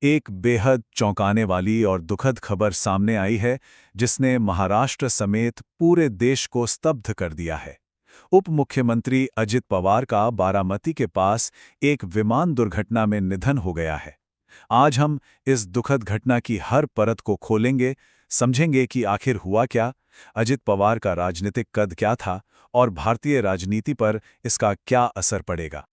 एक बेहद चौंकाने वाली और दुखद खबर सामने आई है जिसने महाराष्ट्र समेत पूरे देश को स्तब्ध कर दिया है। उप मुख्यमंत्री अजित पवार का बारामती के पास एक विमान दुर्घटना में निधन हो गया है। आज हम इस दुखद घटना की हर परत को खोलेंगे, समझेंगे कि आखिर हुआ क्या, अजित पवार का राजनीतिक कद क्या था और भारतीय राजनीति पर इसका क्या असर पड़ेगा।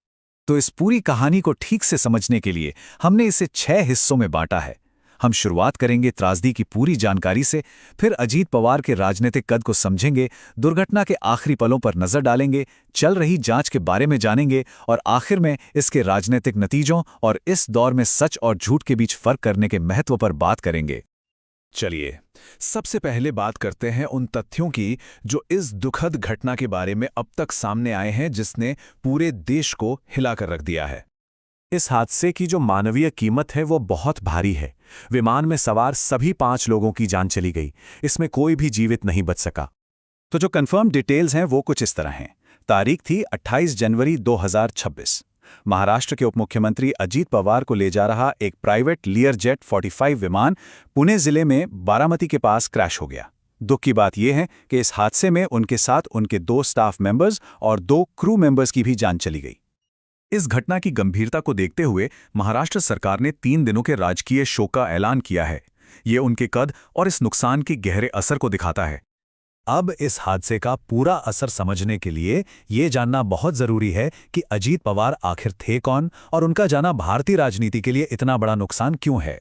तो इस पूरी कहानी को ठीक से समझने के लिए हमने इसे 6 हिस्सों में बांटा है। हम शुरुआत करेंगे त्रासदी की पूरी जानकारी से, फिर अजीत पवार के राजनीतिक कद को समझेंगे, दुर्घटना के आखिरी पलों पर नजर डालेंगे, चल रही जांच के बारे में जानेंगे और आखिर में इसके राजनीतिक नतीजों और इस दौर में सच और झूठ के बीच फर्क करने के महत्व पर बात करेंगे। चलिए, सबसे पहले बात करते हैं उन तथ्यों की जो इस दुखद घटना के बारे में अब तक सामने आए हैं, जिसने पूरे देश को हिलाकर रख दिया है। इस हादसे की जो मानवीय कीमत है वो बहुत भारी है। विमान में सवार सभी 5 लोगों की जान चली गई, इसमें कोई भी जीवित नहीं बच सका। तो जो कंफर्म डिटेल्स हैं वो कुछ इस तरह हैं। तारीख थी 28 जनवरी 2026। महाराष्ट्र के उपमुख्यमंत्री अजीत पवार को ले जा रहा एक प्राइवेट लियर जेट 45 विमान पुणे जिले में बारामती के पास क्रैश हो गया। दुख की बात यह है कि इस हादसे में उनके साथ उनके 2 स्टाफ मेंबर्स और 2 क्रू मेंबर्स की भी जान चली गई। इस घटना की गंभीरता को देखते हुए महाराष्ट्र सरकार ने 3 दिनों के राजकीय शोक का ऐलान किया है। ये उनके कद और इस नुकसान के गहरे असर को दिखाता है। अब इस हादसे का पूरा असर समझने के लिए ये जानना बहुत जरूरी है कि अजीत पवार आखिर थे कौन और उनका जाना भारतीय राजनीति के लिए इतना बड़ा नुकसान क्यों है।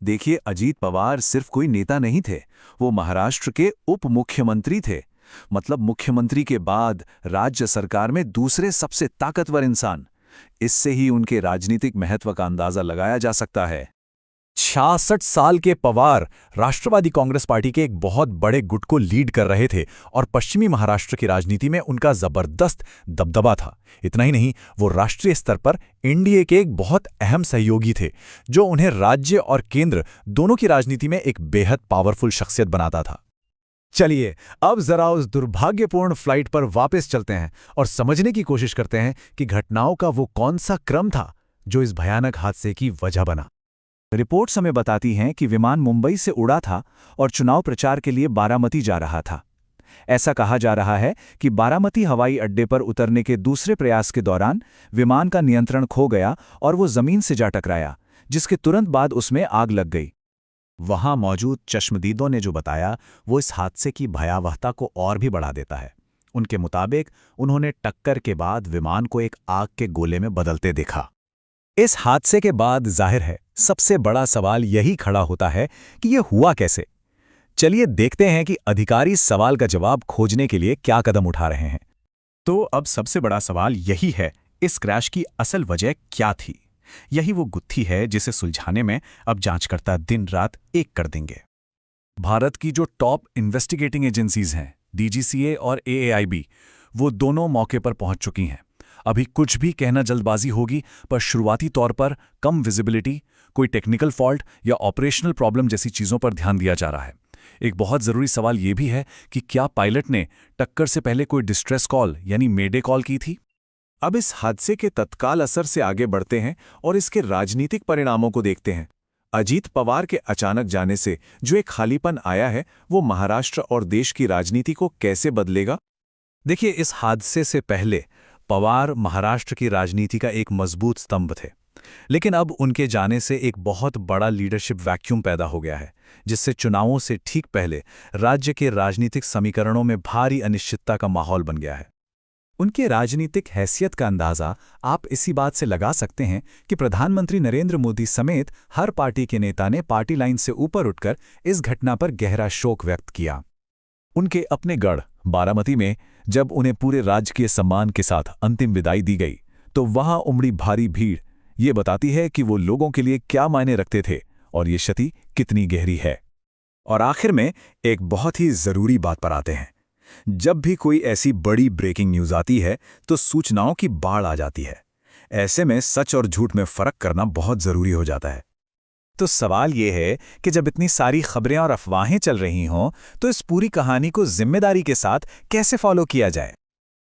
देखिए, अजीत पवार सिर्फ कोई नेता नहीं थे, वो महाराष्ट्र के उप मुख्यमंत्री थे। मतलब मुख्यमंत्री के बाद राज्य सरकार में दूसरे सबसे ताकतवर इंसान। इससे ही उनके राजनीतिक महत्व का अंदाजा लगाया जा सकता है। 66 साल के पवार राष्ट्रवादी कांग्रेस पार्टी के एक बहुत बड़े गुट को लीड कर रहे थे और पश्चिमी महाराष्ट्र की राजनीति में उनका जबरदस्त दबदबा था। इतना ही नहीं, वो राष्ट्रीय स्तर पर एनडीए के एक बहुत अहम सहयोगी थे, जो उन्हें राज्य और केंद्र दोनों की राजनीति में एक बेहद पावरफुल शख्सियत बनाता था। चलिए, अब जरा उस दुर्भाग्यपूर्ण फ्लाइट पर वापस चलते हैं और समझने की कोशिश करते हैं कि घटनाओं का वो कौन सा क्रम था जो इस भयानक हादसे की वजह बना। रिपोर्ट्स हमें बताती हैं कि विमान मुंबई से उड़ा था और चुनाव प्रचार के लिए बारामती जा रहा था। ऐसा कहा जा रहा है कि बारामती हवाई अड्डे पर उतरने के दूसरे प्रयास के दौरान विमान का नियंत्रण खो गया और वो जमीन से जा टकराया, जिसके तुरंत बाद उसमें आग लग गई। वहां मौजूद चश्मदीदों ने जो बताया वो इस हादसे की भयावहता को और भी बढ़ा देता है। उनके मुताबिक उन्होंने टक्कर के बाद विमान को एक आग के गोले में बदलते देखा। इस हादसे के बाद जाहिर है सबसे बड़ा सवाल यही खड़ा होता है कि यह हुआ कैसे। चलिए देखते हैं कि अधिकारी इस सवाल का जवाब खोजने के लिए क्या कदम उठा रहे हैं। तो अब सबसे बड़ा सवाल यही है, इस क्रैश की असल वजह क्या थी। यही वो गुत्थी है जिसे सुलझाने में अब जांचकर्ता दिन रात एक कर देंगे। भारत की जो टॉप इन्वेस्टिगेटिंग एजेंसीज हैं, डीजीसीए और एएआईबी, वो दोनों मौके पर पहुंच चुकी हैं। अभी कुछ भी कहना जल्दबाजी होगी, पर शुरुआती तौर पर कम विजिबिलिटी, कोई टेक्निकल फॉल्ट या ऑपरेशनल प्रॉब्लम जैसी चीज़ों पर ध्यान दिया जा रहा है। एक बहुत ज़रूरी सवाल ये भी है कि क्या पायलट ने टक्कर से पहले कोई डिस्ट्रेस कॉल यानी मेडे कॉल की थी। अब इस हादसे के तत्काल असर से आगे बढ़ते हैं और इसके राजनीतिक परिणामों को देखते हैं। अजीत पवार के अचानक जाने से जो एक खालीपन आया है, वो महाराष्ट्र और देश की राजनीति को कैसे बदलेगा। देखिए, इस हादसे से पहले पवार महाराष्ट्र की राजनीति का एक मजबूत स्तंभ थे, लेकिन अब उनके जाने से एक बहुत बड़ा लीडरशिप वैक्यूम पैदा हो गया है, जिससे चुनावों से ठीक पहले राज्य के राजनीतिक समीकरणों में भारी अनिश्चितता का माहौल बन गया है। उनके राजनीतिक हैसियत का अंदाजा आप इसी बात से लगा सकते हैं कि प्रधानमंत्री नरेंद्र मोदी समेत हर पार्टी के नेता ने पार्टी लाइन से ऊपर उठकर इस घटना पर गहरा शोक व्यक्त किया। उनके अपने गढ़ बारामती में जब उन्हें पूरे राजकीय सम्मान के साथ अंतिम विदाई दी गई, तो वहां उमड़ी भारी भीड़ ये बताती है कि वो लोगों के लिए क्या मायने रखते थे और ये क्षति कितनी गहरी है। और आखिर में एक बहुत ही जरूरी बात पर आते हैं। जब भी कोई ऐसी बड़ी ब्रेकिंग न्यूज आती है तो सूचनाओं की बाढ़ आ जाती है। ऐसे में सच और झूठ में फर्क करना बहुत जरूरी हो जाता है। तो सवाल ये है कि जब इतनी सारी खबरें और अफवाहें चल रही हों, तो इस पूरी कहानी को जिम्मेदारी के साथ कैसे फॉलो किया जाए।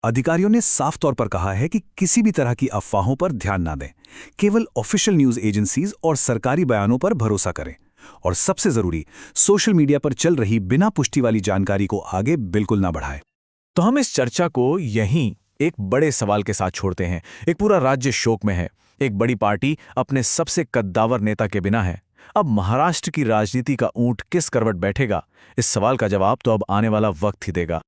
अधिकारियों ने साफ तौर पर कहा है कि किसी भी तरह की अफवाहों पर ध्यान ना दें, केवल ऑफिशियल न्यूज एजेंसीज और सरकारी बयानों पर भरोसा करें। और सबसे जरूरी, सोशल मीडिया पर चल रही बिना पुष्टि वाली जानकारी को आगे बिल्कुल ना बढ़ाएं। तो हम इस चर्चा को यहीं एक बड़े सवाल के साथ छोड़ते हैं। एक पूरा राज्य शोक में है, एक बड़ी पार्टी अपने सबसे कद्दावर नेता के बिना है। अब महाराष्ट्र की राजनीति का ऊंट किस करवट बैठेगा, इस सवाल का जवाब तो अब आने वाला वक्त ही देगा।